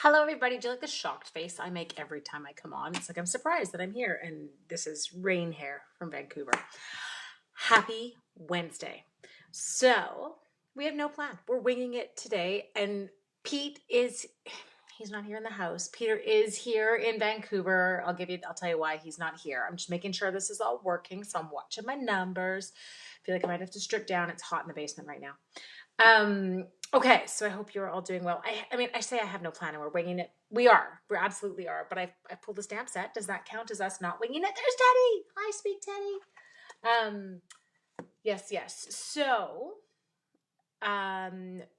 Hello, everybody. Do you like the shocked face I make every time I come on? It's like I'm surprised that I'm here. And this is Rain Hair from Vancouver. Happy Wednesday. So, we have no plan. We're winging it today. And he's not here in the house. Peter is here in Vancouver. I'll tell you why he's not here. I'm just making sure this is all working. So, I'm watching my numbers. I feel like I might have to strip down. It's hot in the basement right now. Okay, so I hope you're all doing well. I say I have no plan and we're winging it. We absolutely are. But I pulled the stamp set. Does that count as us not winging it? There's Teddy. Hi, sweet Teddy. Yes. So,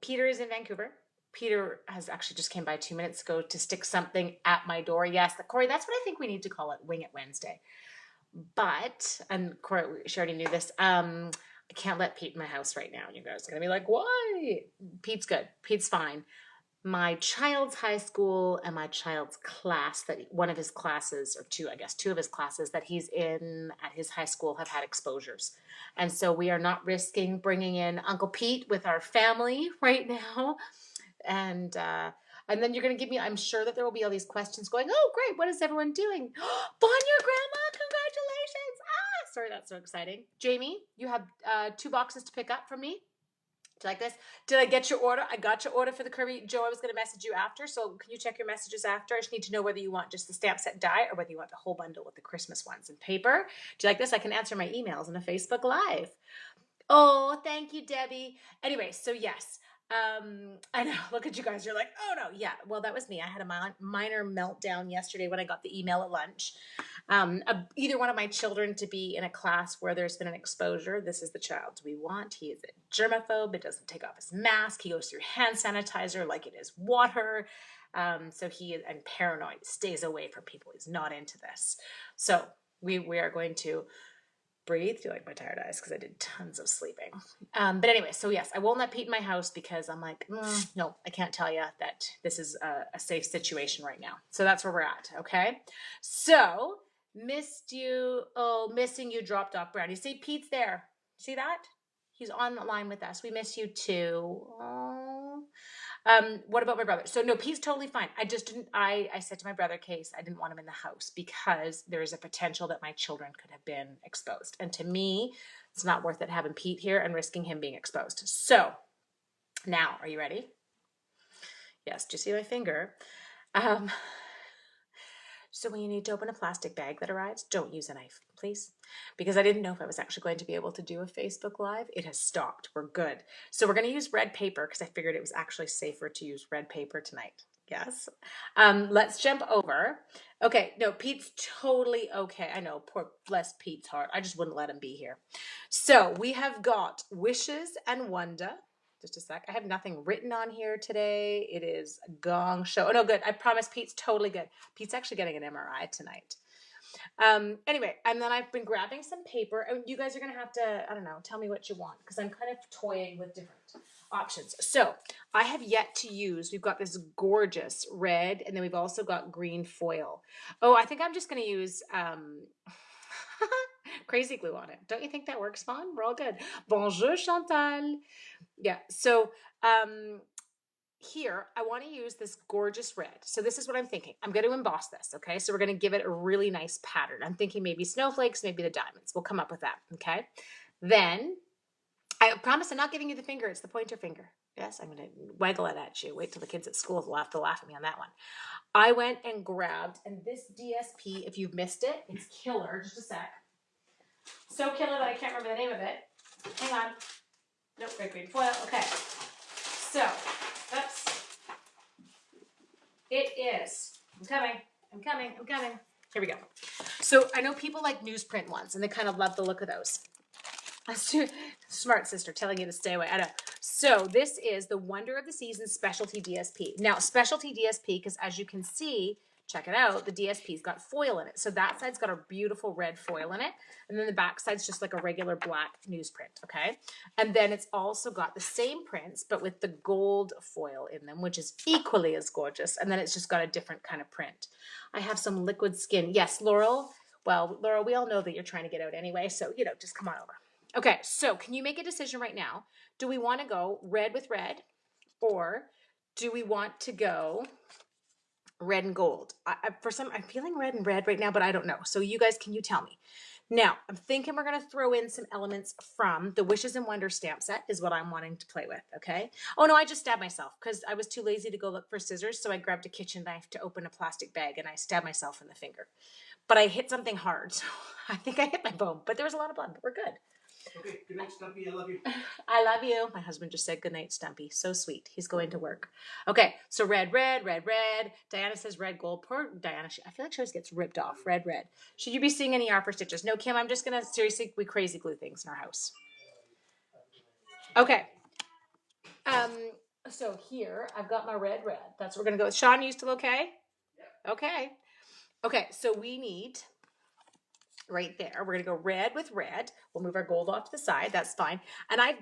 Peter is in Vancouver. Peter has actually just came by 2 minutes ago to stick something at my door. Yes, Corey, that's what I think we need to call it, Wing It Wednesday. But, and Corey, she already knew this. I can't let Pete in my house right now. You guys are going to be like, why? Pete's good. Pete's fine. My child's high school and my child's class, that one of his classes, or two of his classes that he's in at his high school have had exposures. And so we are not risking bringing in Uncle Pete with our family right now. And then you're going to give me, I'm sure that there will be all these questions going, oh, great, what is everyone doing? Vanya, Grandma, congratulations. Sorry, that's so exciting. Jamie, you have 2 boxes to pick up from me. Do you like this? Did I get your order? I got your order for the Kirby. Joe, I was going to message you after, so can you check your messages after? I just need to know whether you want just the stamp set die or whether you want the whole bundle with the Christmas ones and paper. Do you like this? I can answer my emails in a Facebook Live. Oh, thank you, Debbie. Anyway, so yes. I know, look at you guys. You're like, oh no, yeah. Well, that was me. I had a minor meltdown yesterday when I got the email at lunch. Either one of my children to be in a class where there's been an exposure. This is the child we want. He is a germaphobe. It doesn't take off his mask. He goes through hand sanitizer like it is water. So he is, and paranoid, stays away from people. He's not into this. So we are going to breathe. Do you like my tired eyes? Because I did tons of sleeping. But anyway, so yes, I won't let Pete in my house because I'm like, no, I can't tell you that this is a safe situation right now. So that's where we're at. Okay. So missing you, dropped off Brown. You see Pete's there. See that? He's on the line with us. We miss you too. Oh. What about my brother? So no, Pete's totally fine. I said to my brother, Case, I didn't want him in the house because there is a potential that my children could have been exposed. And to me, it's not worth it having Pete here and risking him being exposed. So now, are you ready? Yes, do you see my finger? So when you need to open a plastic bag that arrives, don't use a knife, please. Because I didn't know if I was actually going to be able to do a Facebook Live. It has stopped. We're good. So we're going to use red paper because I figured it was actually safer to use red paper tonight. Yes. Let's jump over. Okay. No, Pete's totally okay. I know. Poor bless Pete's heart. I just wouldn't let him be here. So we have got Wishes and Wanda. Just a sec. I have nothing written on here today. It is a gong show. Oh, no, good. I promise Pete's totally good. Pete's actually getting an MRI tonight. Anyway, and then I've been grabbing some paper. And you guys are going to have to, I don't know, tell me what you want because I'm kind of toying with different options. So I have yet to use, we've got this gorgeous red, and then we've also got green foil. Oh, I think I'm just going to use crazy glue on it. Don't you think that works fine? We're all good. Bonjour, Chantal. Yeah, so here I want to use this gorgeous red. So this is what I'm thinking. I'm going to emboss this, okay? So we're going to give it a really nice pattern. I'm thinking maybe snowflakes, maybe the diamonds. We'll come up with that, okay? Then I promise I'm not giving you the finger. It's the pointer finger. Yes, I'm going to waggle it at you. Wait till the kids at school will have to laugh at me on that one. I went and grabbed, and this DSP, if you've missed it, it's killer. Just a sec. So killer that I can't remember the name of it. Hang on. Nope, red green foil. Okay. So, oops. It is. I'm coming. Here we go. So I know people like newsprint ones, and they kind of love the look of those. That's too smart, sister, telling you to stay away. I know. So this is the Wonder of the Season Specialty DSP. Now, Specialty DSP, because as you can see, check it out, the DSP's got foil in it. So that side's got a beautiful red foil in it. And then the back side's just like a regular black newsprint, okay? And then it's also got the same prints, but with the gold foil in them, which is equally as gorgeous. And then it's just got a different kind of print. I have some liquid skin. Yes, Laurel. Well, Laurel, we all know that you're trying to get out anyway. So, just come on over. Okay, so can you make a decision right now? Do we want to go red with red, or do we want to go red and gold. I'm feeling red and red right now, but I don't know. So you guys, can you tell me? Now, I'm thinking we're going to throw in some elements from the Wishes and Wonders stamp set is what I'm wanting to play with, okay? Oh, no, I just stabbed myself because I was too lazy to go look for scissors, so I grabbed a kitchen knife to open a plastic bag, and I stabbed myself in the finger. But I hit something hard, so I think I hit my bone. But there was a lot of blood, but we're good. Okay, good night, Stumpy. I love you. I love you. My husband just said good night, Stumpy. So sweet. He's going to work. Okay, so red, red, red, red. Diana says red, gold. Poor Diana. I feel like she always gets ripped off. Red, red. Should you be seeing any yarn for stitches? No, Kim, I'm just going to seriously, we crazy glue things in our house. Okay. So here, I've got my red, red. That's what we're going to go with. Sean, you still okay? Yep. Okay. Okay, so we need... right there. We're going to go red with red. We'll move our gold off to the side. That's fine. And I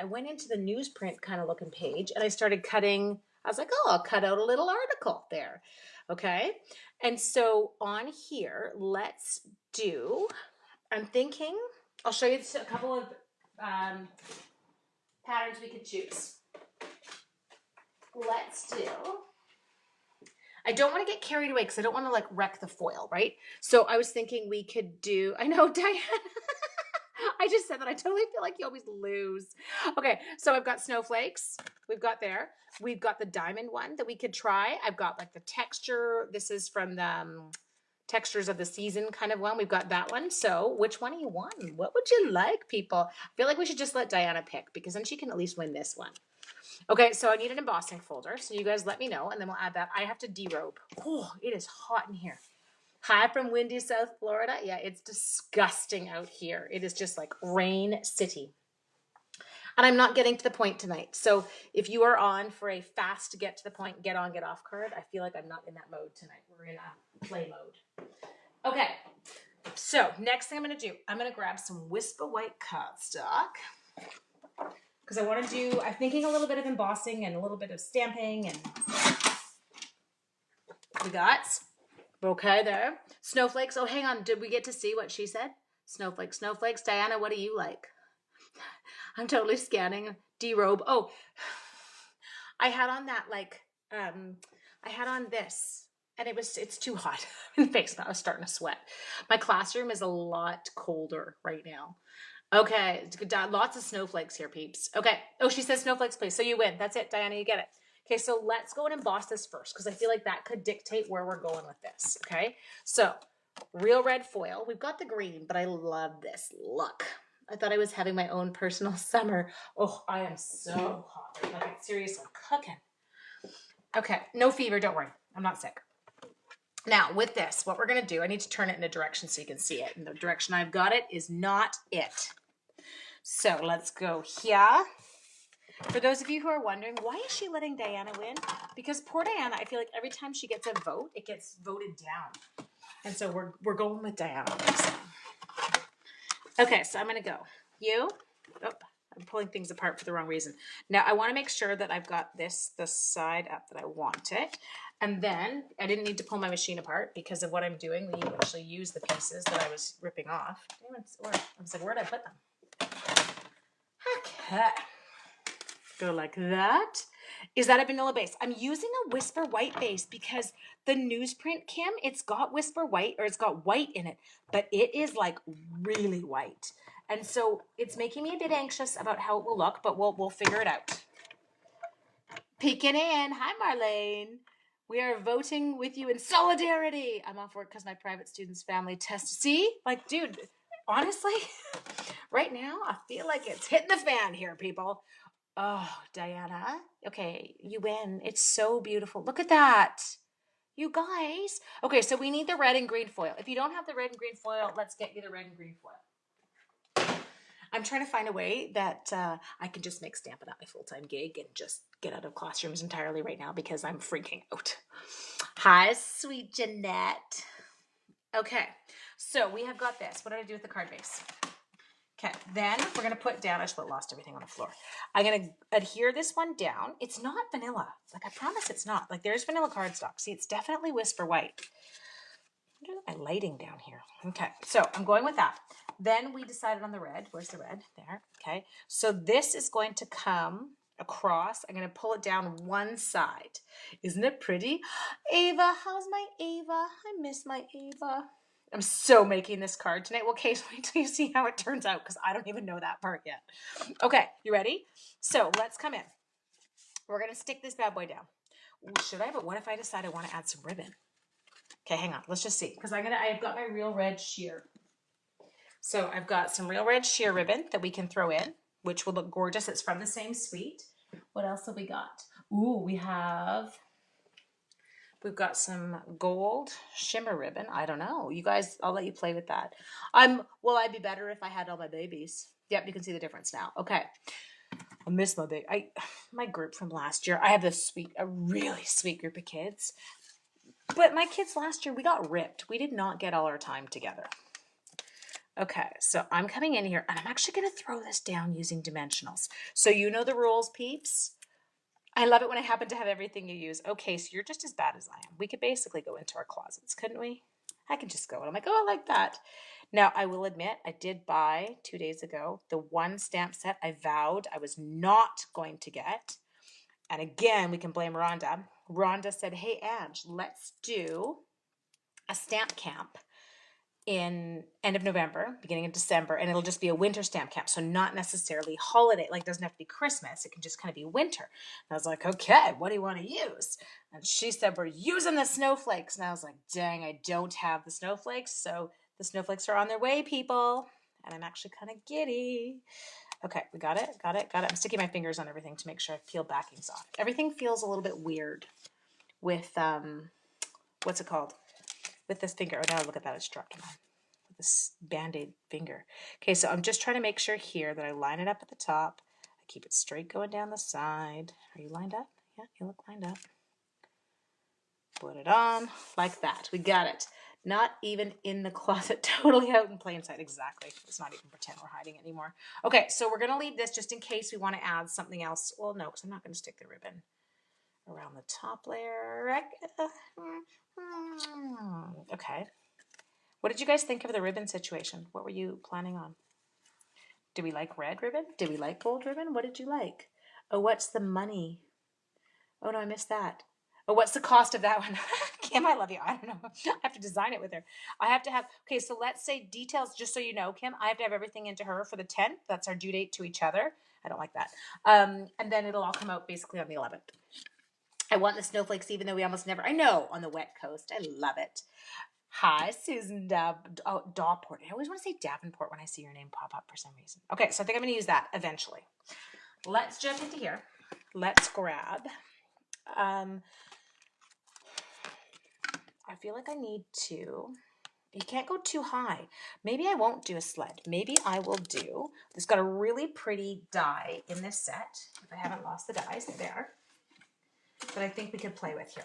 went into the newsprint kind of looking page and I started cutting. I was like, oh, I'll cut out a little article there. Okay. And so on here, let's do, I'm thinking, I'll show you a couple of patterns we could choose. Let's do, I don't want to get carried away because I don't want to like wreck the foil, right? So I was thinking we could do, I know, Diane, I just said that. I totally feel like you always lose. Okay, so I've got snowflakes. We've got there. We've got the diamond one that we could try. I've got like the texture. This is from the textures of the season kind of one. We've got that one. So which one do you want? What would you like, people? I feel like we should just let Diana pick because then she can at least win this one. Okay, so I need an embossing folder. So you guys let me know, and then we'll add that. I have to derobe. Oh, it is hot in here. Hi from windy South Florida. Yeah, it's disgusting out here. It is just like rain city. And I'm not getting to the point tonight. So if you are on for a fast to get to the point, get on, get off card, I feel like I'm not in that mode tonight. We're in a play mode. Okay, so next thing I'm going to do, I'm going to grab some Whisper White cardstock. Because I want to do, I'm thinking a little bit of embossing and a little bit of stamping. And we got bouquet there. Snowflakes. Oh, hang on. Did we get to see what she said? Snowflakes, snowflakes. Diana, what do you like? I'm totally scanning. Derobe. Oh, I had on that like, I had on this and it's too hot in the face. I was starting to sweat. My classroom is a lot colder right now. Okay, lots of snowflakes here, peeps. Okay. Oh, she says snowflakes, please. So you win. That's it, Diana, you get it. Okay, so let's go and emboss this first because I feel like that could dictate where we're going with this, okay? So, real red foil. We've got the green, but I love this look. I thought I was having my own personal summer. Oh, I am so hot. Like, seriously, I'm cooking. Okay, no fever, don't worry. I'm not sick. Now, with this, what we're going to do, I need to turn it in a direction so you can see it. And the direction I've got it is not it. So let's go here. For those of you who are wondering, why is she letting Diana win? Because poor Diana, I feel like every time she gets a vote, it gets voted down. And so we're going with Diana. Okay, so I'm going to go. You. Oh, I'm pulling things apart for the wrong reason. Now, I want to make sure that I've got this the side up that I want it. And then I didn't need to pull my machine apart because of what I'm doing. We actually use the pieces that I was ripping off. I was like, where did I put them? Okay. Go like that. Is that a vanilla base? I'm using a Whisper White base because the newsprint, Kim, it's got Whisper White or it's got white in it, but it is like really white. And so it's making me a bit anxious about how it will look, but we'll figure it out. Peeking in. Hi, Marlene. We are voting with you in solidarity. I'm off work because my private student's family test. See? Like, dude, honestly, right now, I feel like it's hitting the fan here, people. Oh, Diana. Okay, you win. It's so beautiful. Look at that. You guys. Okay, so we need the red and green foil. If you don't have the red and green foil, let's get you the red and green foil. I'm trying to find a way that I can just make Stampin' Up! My full-time gig and just get out of classrooms entirely right now because I'm freaking out. Hi, sweet Jeanette. Okay, so we have got this. What did I do with the card base? Okay, then we're going to put down, I just lost everything on the floor. I'm going to adhere this one down. It's not vanilla. Like, I promise it's not. Like, there's vanilla cardstock. See, it's definitely Whisper White. My lighting down here. Okay, so I'm going with that. Then we decided on the red. Where's the red? There. Okay, so this is going to come across. I'm going to pull it down one side. Isn't it pretty? Ava, how's my Ava? I miss my Ava. I'm so making this card tonight. Well, Kate, wait till you see how it turns out because I don't even know that part yet. Okay, you ready? So let's come in. We're going to stick this bad boy down. Should I? But what if I decide I want to add some ribbon? Okay, hang on. Let's just see. Because I've got my real red sheer. So I've got some real red sheer ribbon that we can throw in, which will look gorgeous. It's from the same suite. What else have we got? Ooh, we've got some gold shimmer ribbon. I don't know. You guys, I'll let you play with that. Will I be better if I had all my babies? Yep, you can see the difference now. Okay. I miss my baby. My group from last year. I have a really sweet group of kids. But my kids last year, we got ripped. We did not get all our time together. Okay, so I'm coming in here and I'm actually going to throw this down using dimensionals. So you know the rules, peeps. I love it when I happen to have everything you use. Okay, so you're just as bad as I am. We could basically go into our closets, couldn't we? I can just go and I'm like, oh, I like that. Now, I will admit, I did buy 2 days ago the one stamp set I vowed I was not going to get. And again, we can blame Rhonda. Rhonda said, hey, Ange, let's do a stamp camp in end of November, beginning of December, and it'll just be a winter stamp camp. So not necessarily holiday, like it doesn't have to be Christmas. It can just kind of be winter. And I was like, okay, what do you want to use? And she said, we're using the snowflakes. And I was like, dang, I don't have the snowflakes. So the snowflakes are on their way, people. And I'm actually kind of giddy. Okay, we got it. I'm sticking my fingers on everything to make sure I peel backings off. Everything feels a little bit weird with, what's it called? With this finger. Oh, now look at that, it's dropped on with this Band-Aid finger. Okay, so I'm just trying to make sure here that I line it up at the top. I keep it straight going down the side. Are you lined up? Yeah, you look lined up. Put it on like that. We got it. Not even in the closet, totally out in plain sight. Exactly. Let's not even pretend we're hiding it anymore. Okay, so we're going to leave this just in case we want to add something else. Well, no, because I'm not going to stick the ribbon around the top layer. Okay. What did you guys think of the ribbon situation? What were you planning on? Do we like red ribbon? Did we like gold ribbon? What did you like? Oh, what's the money? Oh, no, I missed that. Oh, what's the cost of that one? Kim, I love you. I don't know. I have to design it with her. I have to have, okay, so let's say details, just so you know, Kim, I have to have everything into her for the 10th. That's our due date to each other. I don't like that. And then it'll all come out basically on the 11th. I want the snowflakes, even though we almost never, I know, on the wet coast. I love it. Hi, Susan Dawport. I always want to say Davenport when I see your name pop up for some reason. Okay, so I think I'm going to use that eventually. Let's jump into here. Let's grab. I feel like I need to. You can't go too high. Maybe I won't do a sled. Maybe I will do. It's got a really pretty die in this set. If I haven't lost the dies, they're there. That I think we could play with here.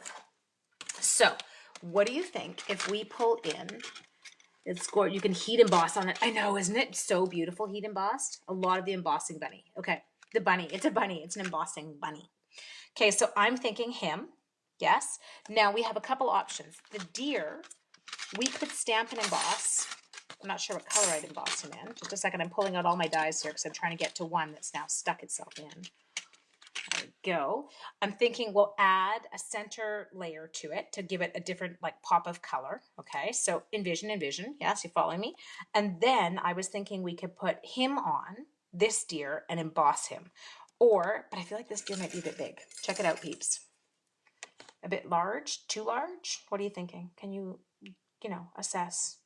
So, what do you think if we pull in? It's gorgeous. You can heat emboss on it. I know, isn't it so beautiful? Heat embossed. A lot of the embossing bunny. Okay, the bunny. It's a bunny. It's an embossing bunny. Okay, so I'm thinking him. Yes. Now we have a couple options. The deer, we could stamp and emboss. I'm not sure what color I'd emboss him in. Just a second. I'm pulling out all my dies here because I'm trying to get to one that's now stuck itself in. There we go. I'm thinking we'll add a center layer to it to give it a different like pop of color. Okay, so envision. Yes, you following me? And then I was thinking we could put him on this deer and emboss him. Or, but I feel like this deer might be a bit big. Check it out, peeps. A bit large? Too large? What are you thinking? Can you assess?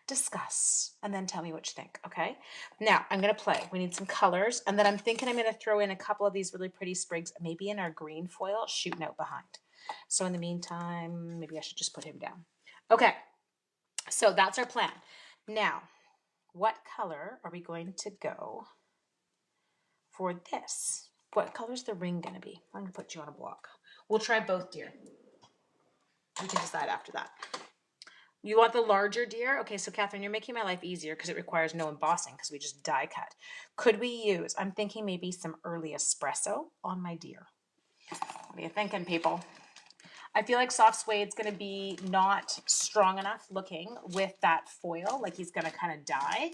Discuss, and then tell me what you think, okay? Now, I'm going to play. We need some colors, and then I'm thinking I'm going to throw in a couple of these really pretty sprigs, maybe in our green foil, shooting out behind. So in the meantime, maybe I should just put him down. Okay, so that's our plan. Now, what color are we going to go for this? What color's the ring going to be? I'm going to put you on a block. We'll try both deer. We can decide after that. You want the larger deer? Okay, so Catherine, you're making my life easier because it requires no embossing because we just die cut. Could we use, I'm thinking maybe some early espresso on my deer. What are you thinking, people? I feel like soft suede's going to be not strong enough looking with that foil. Like he's going to kind of die.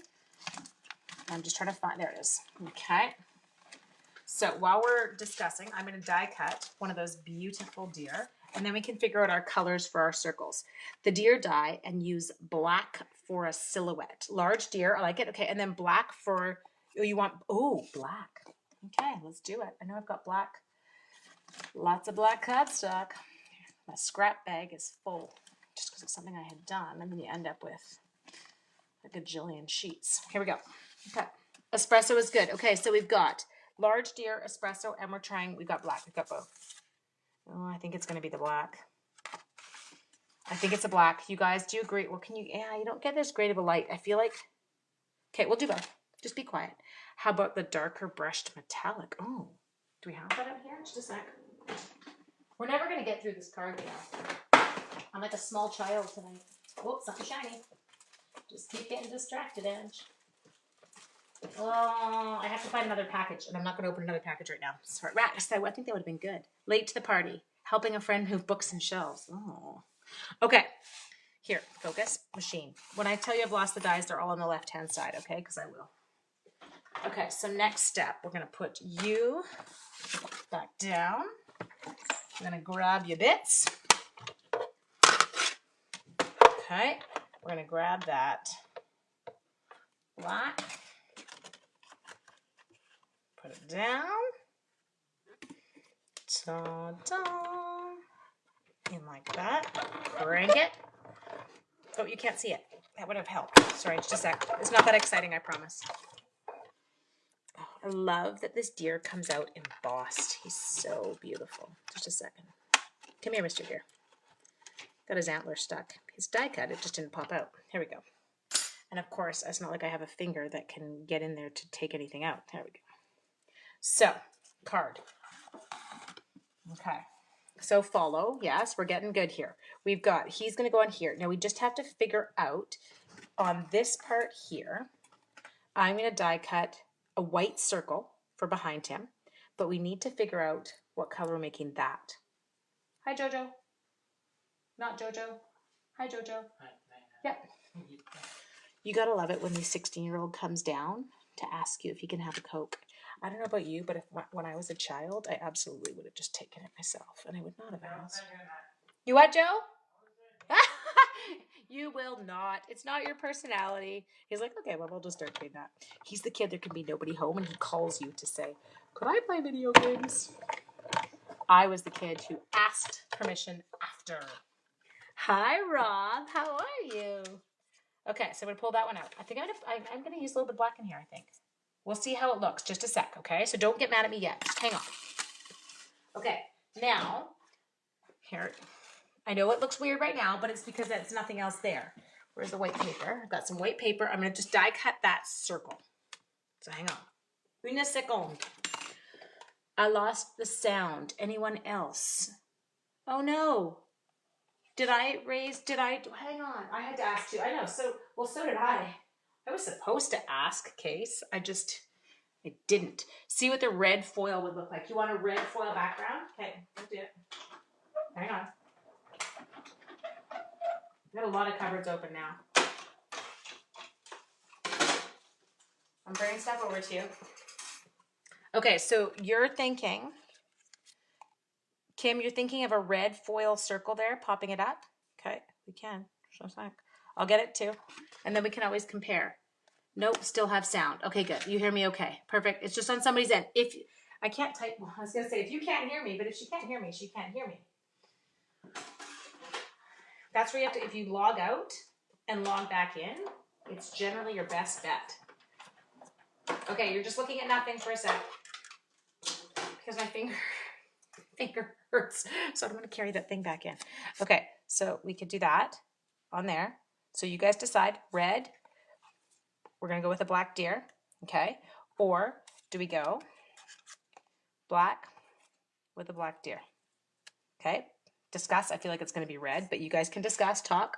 I'm just trying to find, there it is. Okay. So while we're discussing, I'm going to die cut one of those beautiful deer, and then we can figure out our colors for our circles. The deer die and use black for a silhouette. Large deer, I like it. Okay, and then black for, oh, you want, oh, black. Okay, let's do it. I know I've got black, lots of black cardstock. My scrap bag is full just because it's something I had done, and then you end up with a gajillion sheets. Here we go. Okay, espresso is good. Okay, so we've got large deer, espresso, and we've got black. We've got both. Oh, I think it's going to be the black. I think it's a black. You guys, do you agree? Well, you don't get this great of a light. I feel like, okay, we'll do both. Just be quiet. How about the darker brushed metallic? Oh, do we have that out here? Just a sec. We're never going to get through this card now. I'm like a small child tonight. Whoops, something shiny. Just keep getting distracted, Ange. Oh, I have to find another package, and I'm not going to open another package right now. Sorry. I think that would have been good. Late to the party. Helping a friend move books and shelves. Oh. Okay. Here, focus. Machine. When I tell you I've lost the dies, they're all on the left-hand side, okay? Because I will. Okay, so next step, we're going to put you back down. I'm going to grab your bits. Okay. We're going to grab that black. Put it down. Ta-da. In like that. Crank it. Oh, you can't see it. That would have helped. Sorry, just a sec. It's not that exciting, I promise. Oh, I love that this deer comes out embossed. He's so beautiful. Just a second. Come here, Mr. Deer. Got his antler stuck. His die cut, it just didn't pop out. Here we go. And of course, it's not like I have a finger that can get in there to take anything out. There we go. So, card. Okay. So follow. Yes, we're getting good here. We've got, he's going to go on here. Now we just have to figure out on this part here, I'm going to die cut a white circle for behind him, but we need to figure out what color we're making that. Hi, Jojo. Not Jojo. Hi, Jojo. Yep. You got to love it when the 16-year-old comes down to ask you if he can have a Coke. I don't know about you, but when I was a child, I absolutely would have just taken it myself, and I would not have asked. You what, Joe? You will not. It's not your personality. He's like, okay, well, we'll just start doing that. He's the kid, there can be nobody home, and he calls you to say, could I play video games? I was the kid who asked permission after. Hi, Rob. How are you? Okay, so I'm going to pull that one out. I think I'm going to use a little bit of black in here, I think. We'll see how it looks. Just a sec, okay? So don't get mad at me yet. Just hang on. Okay, now, here. I know it looks weird right now, but it's because there's nothing else there. Where's the white paper? I've got some white paper. I'm going to just die cut that circle. So hang on. Une seconde. I lost the sound. Anyone else? Oh, no. Hang on. I had to ask too. I know. So did I. I was supposed to ask, Case. I didn't. See what the red foil would look like. You want a red foil background? Okay, let's do it. Hang on. I've got a lot of cupboards open now. I'm bringing stuff over to you. Okay, so you're thinking, Kim, you're thinking of a red foil circle there, popping it up? Okay, we can. Just a sec. I'll get it too. And then we can always compare. Nope, still have sound. Okay, good. You hear me okay. Perfect. It's just on somebody's end. I can't type, I was going to say, if you can't hear me, but if she can't hear me, she can't hear me. That's where you have to, if you log out and log back in, it's generally your best bet. Okay, you're just looking at nothing for a sec. Because my finger hurts. So I'm going to carry that thing back in. Okay, so we could do that on there. So you guys decide, red, we're going to go with a black deer, okay? Or do we go black with a black deer? Okay, discuss. I feel like it's going to be red, but you guys can discuss, talk.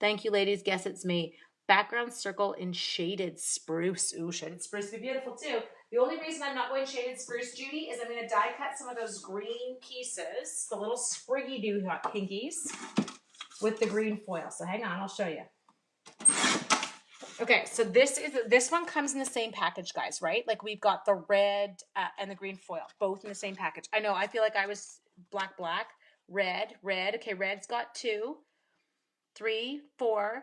Thank you, ladies. Guess it's me. Background circle in shaded spruce. Ooh, shaded spruce would be beautiful too. The only reason I'm not going shaded spruce, Judy, is I'm going to die cut some of those green pieces, the little spriggy do pinkies, with the green foil. So hang on, I'll show you. Okay, so this one comes in the same package, guys, right? Like we've got the red and the green foil, both in the same package. I know, I feel like I was black, red. Okay, red's got 2, 3, 4. I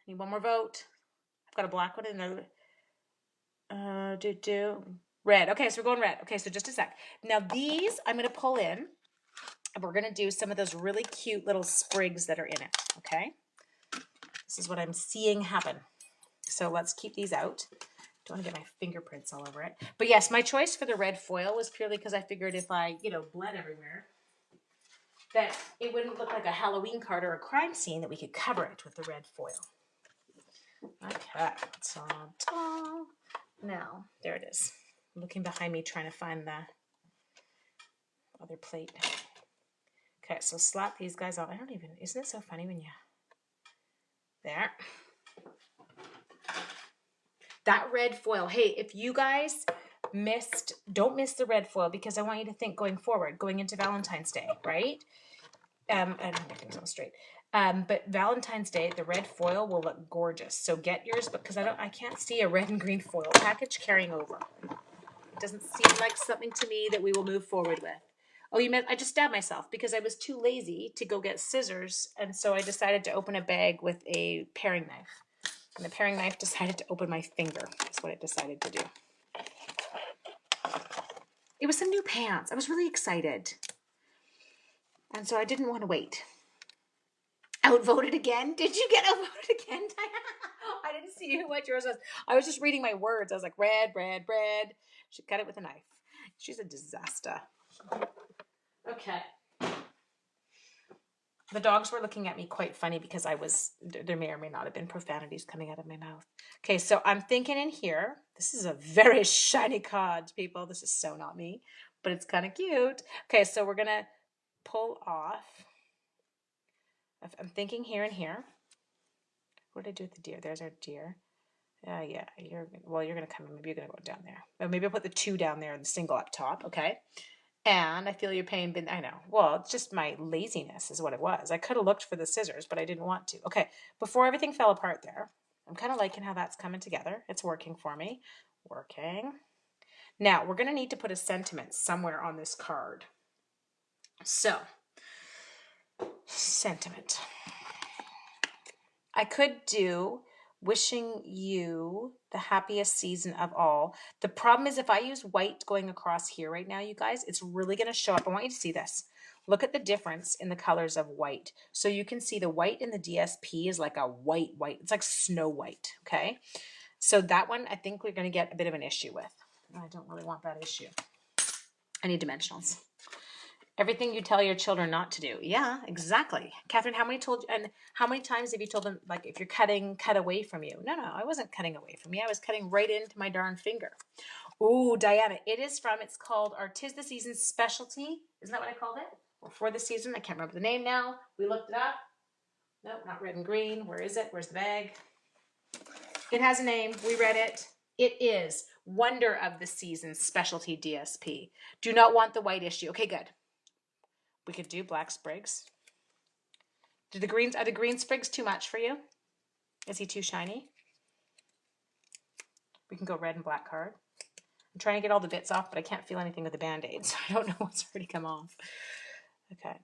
need one more vote. I've got a black one and red. Okay, so we're going red. Okay, so just a sec. Now these I'm gonna pull in, and we're gonna do some of those really cute little sprigs that are in it. Okay, this is what I'm seeing happen. So let's keep these out. Don't want to get my fingerprints all over it. But yes, my choice for the red foil was purely because I figured if I, bled everywhere, that it wouldn't look like a Halloween card or a crime scene, that we could cover it with the red foil. Okay, ta-ta. Now, there it is. I'm looking behind me trying to find the other plate. Okay, so slap these guys on. Isn't it so funny when you, there. That red foil. Hey, if you guys don't miss the red foil, because I want you to think going forward, going into Valentine's Day, right? I don't have things on straight. But Valentine's Day, the red foil will look gorgeous. So get yours, because I can't see a red and green foil package carrying over. It doesn't seem like something to me that we will move forward with. Oh, I just stabbed myself because I was too lazy to go get scissors, and so I decided to open a bag with a paring knife. And the paring knife decided to open my finger. That's what it decided to do. It was some new pants. I was really excited. And so I didn't want to wait. Outvoted again? Did you get outvoted again, Diana? I didn't see what yours was. I was just reading my words. I was like, red. She cut it with a knife. She's a disaster. Okay. The dogs were looking at me quite funny because there may or may not have been profanities coming out of my mouth. Okay, so I'm thinking in here, this is a very shiny card, people. This is so not me, but it's kind of cute. Okay, so we're going to pull off. I'm thinking here and here. What did I do with the deer? There's our deer. Yeah, you're going to come in. Maybe you're going to go down there. Or maybe I'll put the 2 down there and the single up top, okay? And I feel your pain. I know. Well, it's just my laziness is what it was. I could have looked for the scissors, but I didn't want to. Okay, before everything fell apart there, I'm kind of liking how that's coming together. It's working for me. Working. Now, we're going to need to put a sentiment somewhere on this card. So, sentiment. I could do wishing you the happiest season of all. The problem is if I use white going across here right now, you guys, it's really going to show up. I want you to see this. Look at the difference in the colors of white. So you can see the white in the DSP is like a white. It's like snow white, okay? So that one, I think we're going to get a bit of an issue with. I don't really want that issue. I need dimensionals. Everything you tell your children not to do. Yeah, exactly. Catherine, how many times have you told them, like, if you're cutting, cut away from you? No, I wasn't cutting away from you. I was cutting right into my darn finger. Ooh, Diana, it's called our 'Tis the Season Specialty. Isn't that what I called it? Or for the season. I can't remember the name now. We looked it up. Nope, not red and green. Where is it? Where's the bag? It has a name. We read it. It is Wonder of the Season Specialty DSP. Do not want the white issue. Okay, good. We could do black sprigs. Are the green sprigs too much for you? Is he too shiny? We can go red and black card. I'm trying to get all the bits off, but I can't feel anything with the Band-Aid, so I don't know what's already come off. Okay.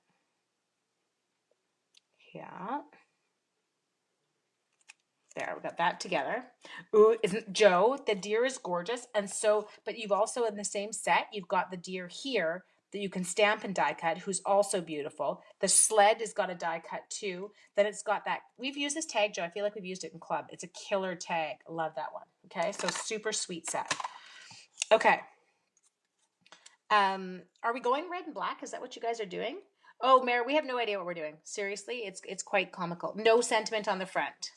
Yeah. There, we got that together. Ooh, isn't Joe? The deer is gorgeous. And so, but you've also in the same set, you've got the deer here that you can stamp and die cut, who's also beautiful. The sled has got a die cut too. Then it's got that, we've used this tag, Joe. I feel like we've used it in club. It's a killer tag. Love that one. Okay, so super sweet set. Okay. Are we going red and black? Is that what you guys are doing? Oh, Mare, we have no idea what we're doing. Seriously, it's quite comical. No sentiment on the front.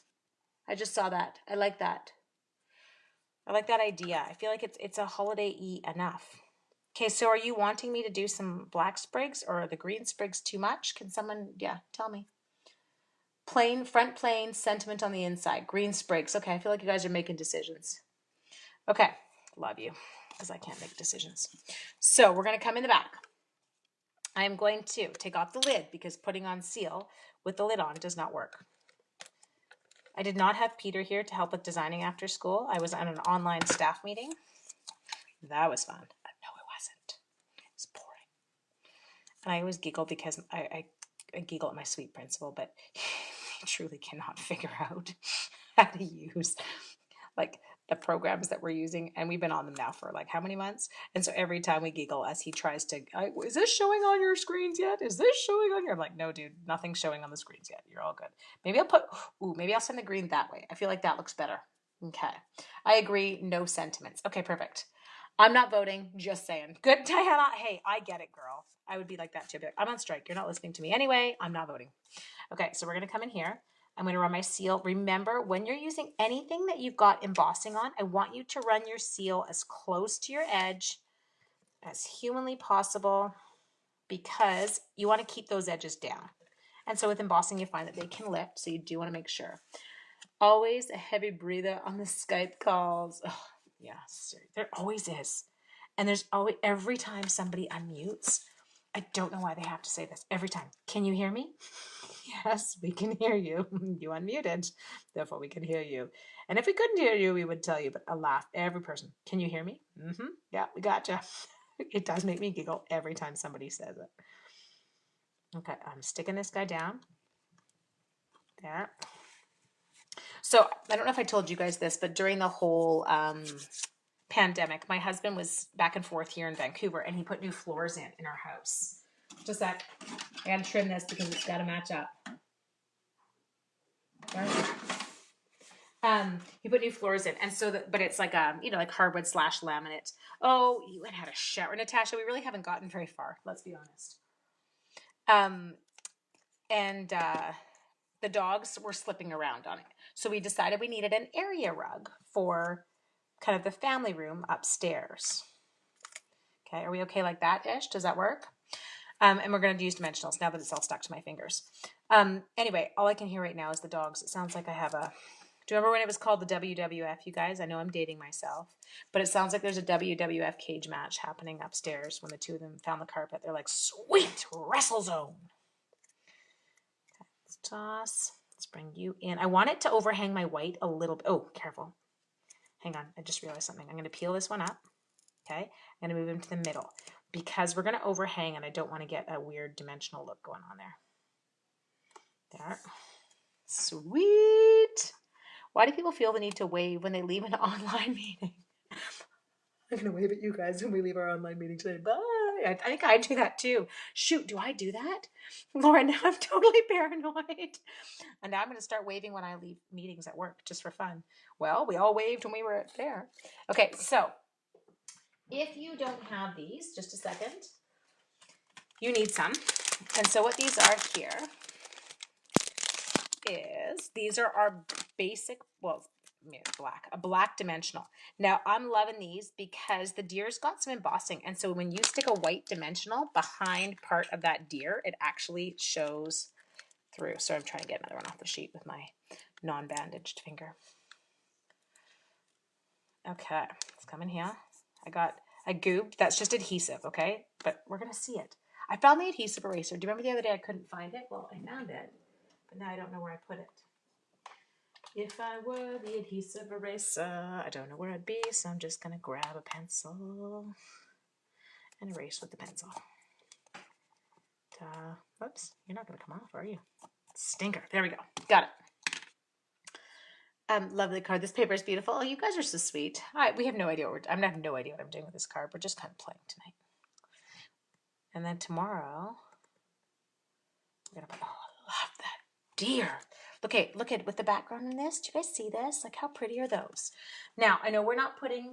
I just saw that. I like that. I like that idea. I feel like it's a holiday-y enough. Okay, so are you wanting me to do some black sprigs or are the green sprigs too much? Can someone, tell me. Plain, front plain, sentiment on the inside. Green sprigs. Okay, I feel like you guys are making decisions. Okay, love you, because I can't make decisions. So we're going to come in the back. I'm going to take off the lid because putting on seal with the lid on does not work. I did not have Peter here to help with designing after school. I was on an online staff meeting. That was fun. No, it wasn't. It was boring. And I always giggle because I giggle at my sweet principal, but he truly cannot figure out how to use like the programs that we're using, and we've been on them now for like how many months? And so every time we giggle as he tries to, is this showing on your screens yet? Is this showing on your? I'm like, no, dude, nothing's showing on the screens yet. You're all good. Maybe maybe I'll send the green that way. I feel like that looks better. Okay, I agree. No sentiments. Okay, perfect. I'm not voting. Just saying. Good, Diana. Hey, I get it, girl. I would be like that too. But I'm on strike. You're not listening to me anyway. I'm not voting. Okay, so we're gonna come in here. I'm going to run my seal. Remember, when you're using anything that you've got embossing on, I want you to run your seal as close to your edge as humanly possible because you want to keep those edges down. And so with embossing, you find that they can lift, so you do want to make sure. Always a heavy breather on the Skype calls. Oh, yes, there always is. And there's always, every time somebody unmutes, I don't know why they have to say this. Every time. Can you hear me? Yes, we can hear you. You unmuted. Therefore, we can hear you. And if we couldn't hear you, we would tell you, but a laugh. Every person. Can you hear me? Mm-hmm. Yeah, we gotcha. It does make me giggle every time somebody says it. Okay, I'm sticking this guy down. There. So I don't know if I told you guys this, but during the whole pandemic, my husband was back and forth here in Vancouver, and he put new floors in our house. Just that. I gotta trim this because it's gotta match up. He put new floors in, and so but it's like like hardwood / laminate. Oh, you went had a shower, Natasha. We really haven't gotten very far. Let's be honest. And the dogs were slipping around on it, so we decided we needed an area rug for kind of the family room upstairs. Okay, are we okay like that, Ish? Does that work? And we're going to use dimensionals now that it's all stuck to my fingers. Anyway, all I can hear right now is the dogs. It sounds like I have a... Do you remember when it was called the WWF, you guys? I know I'm dating myself, but it sounds like there's a WWF cage match happening upstairs when the two of them found the carpet. They're like, sweet, wrestle zone. Okay, let's toss. Let's bring you in. I want it to overhang my white a little bit. Oh, careful. Hang on. I just realized something. I'm going to peel this one up. Okay. I'm going to move him to the middle because we're going to overhang and I don't want to get a weird dimensional look going on there. There. Sweet. Why do people feel the need to wave when they leave an online meeting? I'm going to wave at you guys when we leave our online meeting today. Bye. I think I do that too. Shoot, do I do that? Laura, now I'm totally paranoid. And now I'm going to start waving when I leave meetings at work just for fun. Well, we all waved when we were there. Okay, so if you don't have these, just a second, you need some. And so what these are here is, these are our basic, well, a black dimensional. Now I'm loving these because the deer's got some embossing, and so when you stick a white dimensional behind part of that deer, it actually shows through. So I'm trying to get another one off the sheet with my non-bandaged finger. Okay, it's coming here. I gooped. That's just adhesive, okay? But we're gonna see it. I found the adhesive eraser. Do you remember the other day I couldn't find it? Well, I found it, but now I don't know where I put it. If I were the adhesive eraser, I don't know where I'd be, so I'm just going to grab a pencil and erase with the pencil. Whoops, you're not going to come off, are you? Stinker. There we go. Got it. Lovely card. This paper is beautiful. Oh, you guys are so sweet. We have no idea I have no idea what I'm doing with this card. We're just kind of playing tonight. And then tomorrow, we're going to... Oh, I love that deer. Look at with the background in this. Do you guys see this? Like, how pretty are those? Now, I know we're not putting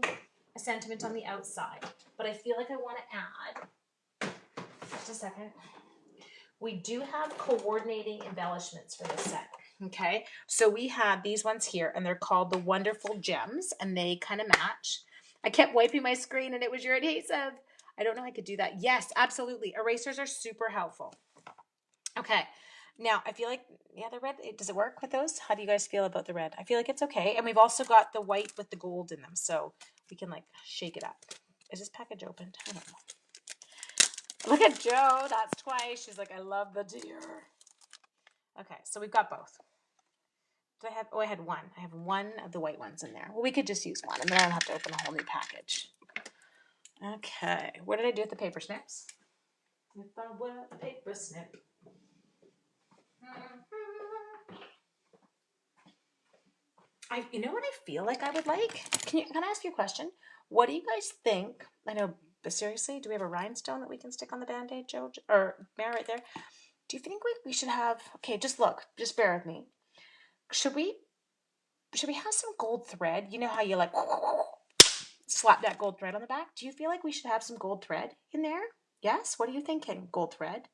a sentiment on the outside, but I feel like I want to add, just a second, we do have coordinating embellishments for this set, okay? So we have these ones here, and they're called the Wonderful Gems, and they kind of match. I kept wiping my screen, and it was your adhesive. I don't know I could do that. Yes, absolutely. Erasers are super helpful. Okay. Now, I feel like, yeah, the red, does it work with those? How do you guys feel about the red? I feel like it's okay. And we've also got the white with the gold in them, so we can, like, shake it up. Is this package opened? I don't know. Look at Joe. That's twice. She's like, I love the deer. Okay, so we've got both. Did I have, oh, I had one. I have one of the white ones in there. Well, we could just use one, and then I don't have to open a whole new package. Okay, what did I do with the paper snips? If I were a paper snip. You know what I feel like I would like? Can I ask you a question? What do you guys think? I know, but seriously, do we have a rhinestone that we can stick on the Band-Aid, Joe? Or Mary right there? Do you think we should have, okay, just look, just bear with me. Should we have some gold thread? You know how you like slap that gold thread on the back? Do you feel like we should have some gold thread in there? Yes? What are you thinking? Gold thread?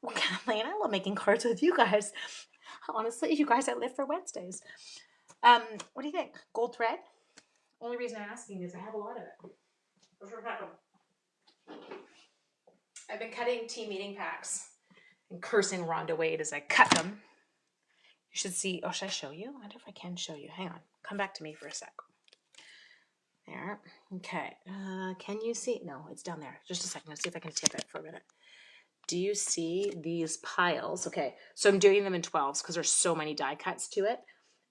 Well, Kathleen, I love making cards with you guys. Honestly, you guys, I live for Wednesdays. What do you think? Gold thread? Only reason I'm asking is I have a lot of it. I've been cutting team meeting packs and cursing Rhonda Wade as I cut them. You should see. Oh, should I show you? I wonder if I can show you. Hang on. Come back to me for a sec. There. Okay. Can you see? No, it's down there. Just a second. Let's see if I can tip it for a minute. Do you see these piles? Okay. So I'm doing them in 12s because there's so many die cuts to it.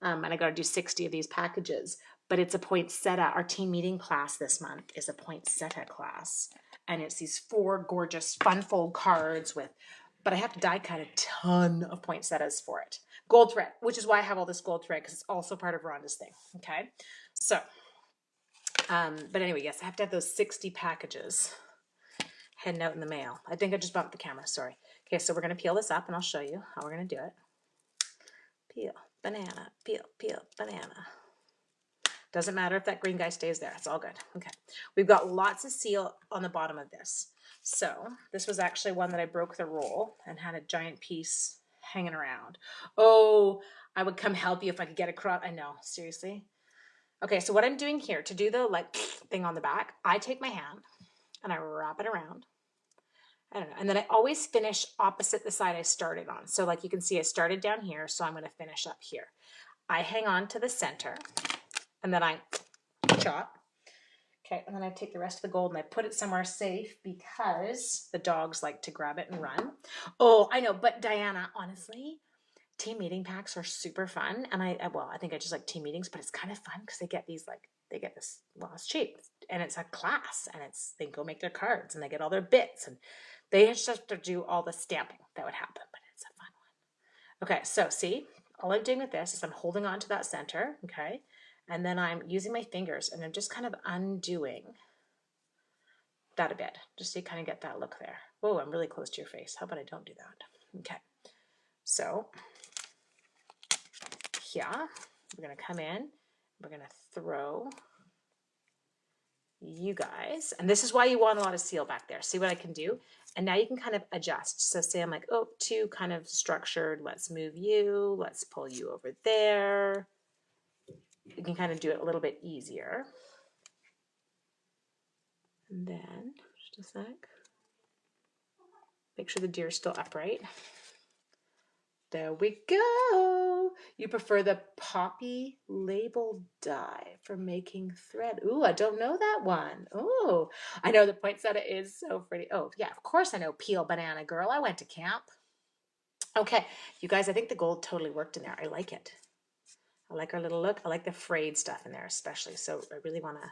And I got to do 60 of these packages. But it's a poinsettia. Our team meeting class this month is a poinsettia class. And it's these 4 gorgeous fun fold cards with, but I have to die cut a ton of poinsettias for it. Gold thread, which is why I have all this gold thread because it's also part of Rhonda's thing. Okay. So, but anyway, yes, I have to have those 60 packages heading out in the mail. I think I just bumped the camera. Sorry. Okay. So we're going to peel this up and I'll show you how we're going to do it. Peel, banana, peel, banana. Doesn't matter if that green guy stays there. It's all good. Okay. We've got lots of seal on the bottom of this. So this was actually one that I broke the roll and had a giant piece hanging around. Oh, I would come help you if I could get across. I know, seriously. Okay, so what I'm doing here to do the like thing on the back, I take my hand and I wrap it around. I don't know. And then I always finish opposite the side I started on. So like you can see I started down here, so I'm going to finish up here. I hang on to the center and then I chop. Okay, and then I take the rest of the gold and I put it somewhere safe because the dogs like to grab it and run. Oh, I know, but Diana, honestly, team meeting packs are super fun. And I think I just like team meetings, but it's kind of fun because they get this, well, it's cheap and it's a class and they go make their cards and they get all their bits and they just have to do all the stamping that would happen, but it's a fun one. Okay, so see, all I'm doing with this is I'm holding on to that center, okay? And then I'm using my fingers and I'm just kind of undoing that a bit, just so you kind of get that look there. Oh, I'm really close to your face. How about I don't do that? Okay. So here, we're going to come in. We're going to throw you guys. And this is why you want a lot of seal back there. See what I can do? And now you can kind of adjust. So say I'm like, oh, 2 kind of structured. Let's move you. Let's pull you over there. You can kind of do it a little bit easier. And then, just a sec. Make sure the deer's still upright. There we go. You prefer the poppy label die for making thread. Ooh, I don't know that one. Ooh, I know the poinsettia is so pretty. Oh, yeah, of course I know Peel Banana Girl. I went to camp. Okay, you guys, I think the gold totally worked in there. I like it. I like our little look. I like the frayed stuff in there especially. So I really want to,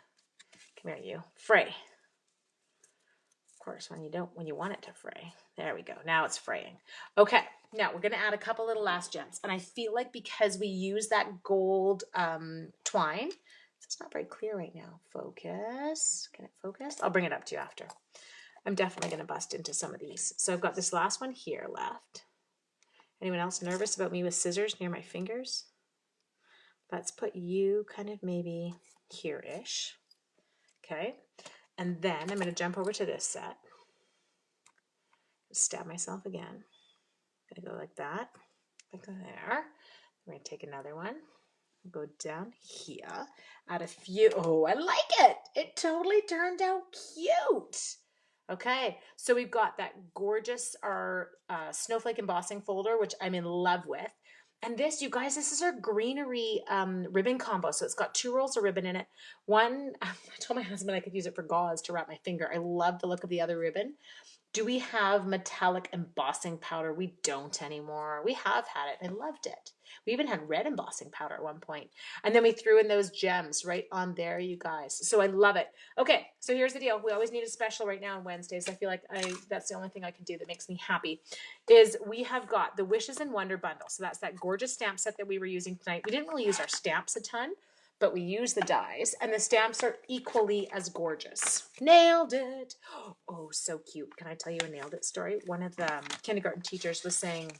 come here you, fray. Of course, when you want it to fray. There we go. Now it's fraying. Okay, now we're going to add a couple little last gems. And I feel like because we use that gold twine, it's not very clear right now. Focus. Can it focus? I'll bring it up to you after. I'm definitely going to bust into some of these. So I've got this last one here left. Anyone else nervous about me with scissors near my fingers? Let's put you kind of maybe here-ish. Okay. And then I'm going to jump over to this set. Stab myself again. I'm going to go like that. Like there. I'm going to take another one. Go down here. Add a few. Oh, I like it. It totally turned out cute. Okay. So we've got that gorgeous, our snowflake embossing folder, which I'm in love with. And this, you guys, this is our greenery ribbon combo. So it's got 2 rolls of ribbon in it. One, I told my husband I could use it for gauze to wrap my finger. I love the look of the other ribbon. Do we have metallic embossing powder? We don't anymore. We have had it. I loved it. We even had red embossing powder at one point. And then we threw in those gems right on there, you guys. So I love it. Okay, so here's the deal. We always need a special right now on Wednesdays. I feel like that's the only thing I can do that makes me happy. Is we have got the Wishes and Wonder bundle. So that's that gorgeous stamp set that we were using tonight. We didn't really use our stamps a ton, but we use the dies, and the stamps are equally as gorgeous. Nailed it. Oh, so cute. Can I tell you a nailed it story? One of the kindergarten teachers was saying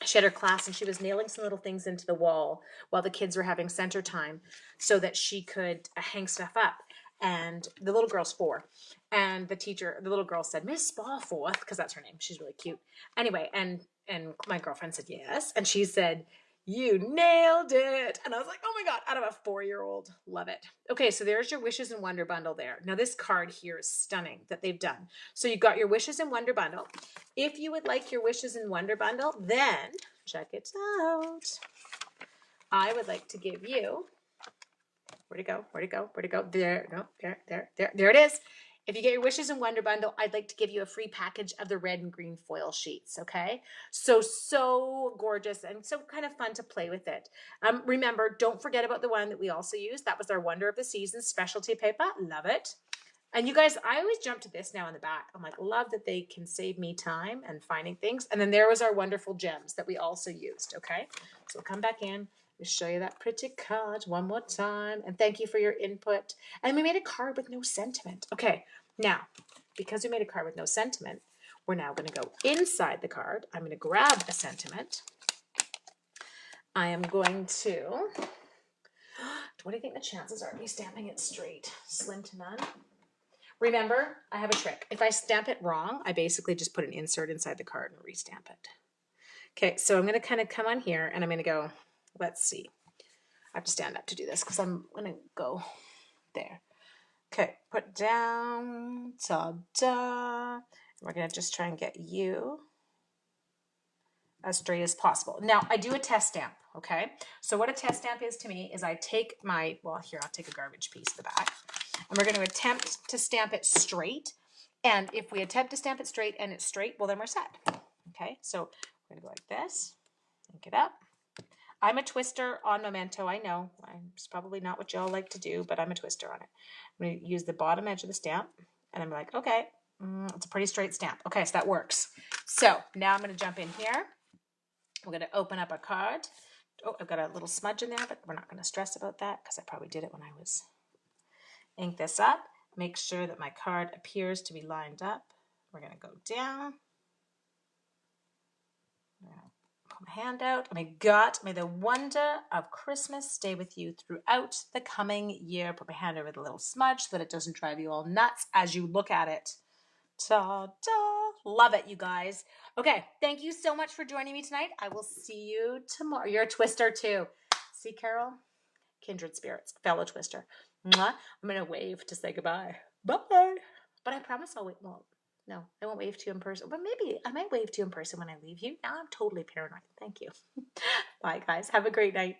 she had her class and she was nailing some little things into the wall while the kids were having center time so that she could hang stuff up. And the little girl's 4. And the little girl said, Miss Spawforth, because that's her name. She's really cute. Anyway, and my girlfriend said, yes. And she said, you nailed it. And I was like, oh my God, out of a 4-year-old. Love it. Okay, so there's your Wishes and Wonder bundle there. Now this card here is stunning that they've done. So you've got your Wishes and Wonder bundle. If you would like your Wishes and Wonder bundle, then check it out. I would like to give you, where'd it go? Where'd it go? Where'd it go? There, no, there it is. If you get your Wishes and Wonder bundle, I'd like to give you a free package of the red and green foil sheets, okay? So gorgeous and so kind of fun to play with it. Remember, don't forget about the one that we also used. That was our Wonder of the Season specialty paper. Love it. And you guys, I always jump to this now in the back. I'm like, love that they can save me time and finding things. And then there was our wonderful gems that we also used, okay? So we'll come back in. We'll show you that pretty card one more time. And thank you for your input. And we made a card with no sentiment. Okay, now, because we made a card with no sentiment, we're now going to go inside the card. I'm going to grab a sentiment. I am going to, what do you think the chances are of me stamping it straight? Slim to none. Remember, I have a trick. If I stamp it wrong, I basically just put an insert inside the card and restamp it. Okay, so I'm going to kind of come on here and I'm going to go, let's see. I have to stand up to do this because I'm going to go there. Okay, put down, ta-da. We're going to just try and get you as straight as possible. Now, I do a test stamp, okay? So what a test stamp is to me is I take my, well, here, I'll take a garbage piece of the back. And we're going to attempt to stamp it straight. And if we attempt to stamp it straight and it's straight, well, then we're set. Okay, so we're going to go like this, ink it up. I'm a twister on Memento, I know. It's probably not what y'all like to do, but I'm a twister on it. I'm going to use the bottom edge of the stamp, and I'm like, okay, it's a pretty straight stamp. Okay, so that works. So now I'm going to jump in here. We're going to open up a card. Oh, I've got a little smudge in there, but we're not going to stress about that because I probably did it when I was ink this up. Make sure that my card appears to be lined up. We're going to go down. Put my hand out. May the wonder of Christmas stay with you throughout the coming year. Put my hand over the little smudge so that it doesn't drive you all nuts as you look at it. Ta-da! Love it, you guys. Okay, thank you so much for joining me tonight. I will see you tomorrow. You're a twister too. See, Carol? Kindred spirits, fellow twister. Mwah. I'm going to wave to say goodbye. Bye. But I promise I'll wait. Well, no, I won't wave to you in person. But maybe I might wave to you in person when I leave you. Now I'm totally paranoid. Thank you. Bye, guys. Have a great night.